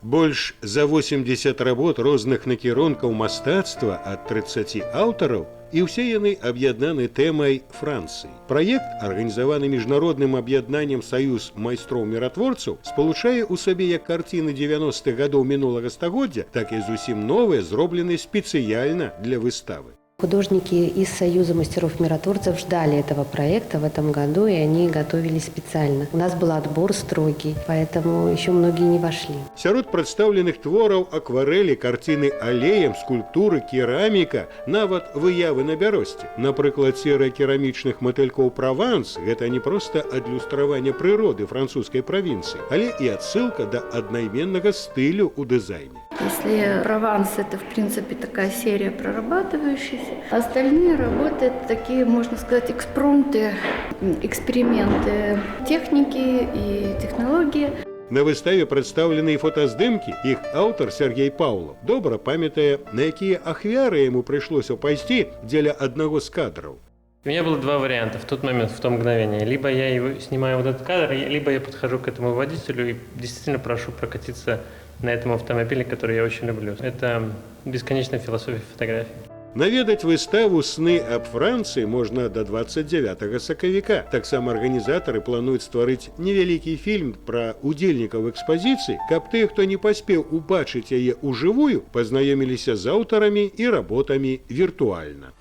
Больш за 80 работ розных накірункаў мастацтва ад 30 аўтараў, і ўсе яны аб'яднаны тэмай Францыі. Праект, арганізаваны міжнародным аб'яднаннем Саюз майстроў-міратворцаў, спалучае ў сабе як карціны 90-х гадоў мінулага стагоддзя, так і зусім новыя, зробленыя спецыяльна для выставы. Художники из Союза мастеров-миротворцев ждали этого проекта в этом году, и они готовились специально. У нас был отбор строгий, поэтому еще многие не вошли. Сярод прадстаўленых твораў акварэлі, карціны алеем, скульптуры, кераміка, нават выявы на бяросце. Напрыклад, серыя керамічных матылькоў Прованс – гэта не проста адлюстраванне прыроды французскай правінцыі, але і адсылка да аднайменнага стылю ў дызайне. Если Прованс – это, в принципе, такая серия прорабатывающаяся, остальные работы – это такие, можно сказать, экспромты, эксперименты техники и технологии. На выставе прадстаўлены фотаздымкі. Іх аўтар Сергей Паўлов добра памятае, на якія ахвяры яму прыйшлося пайсці дзеля аднаго з кадраў. У меня было два варианта в тот момент, в то мгновение. Либо я его снимаю вот этот кадр, либо я подхожу к этому водителю и действительно прошу прокатиться на этом автомобиле, который я очень люблю. Это бесконечная философия фотографии. Наведаць выставу «Сны аб Францыі» можна да 29 сакавіка. Таксама арганізатары плануюць стварыць невялікі фільм пра удзельнікаў экспазіцыі, каб тыя, хто не паспеў убачыць яе ўжывую, пазнаёміліся з аўтарамі і работамі віртуальна.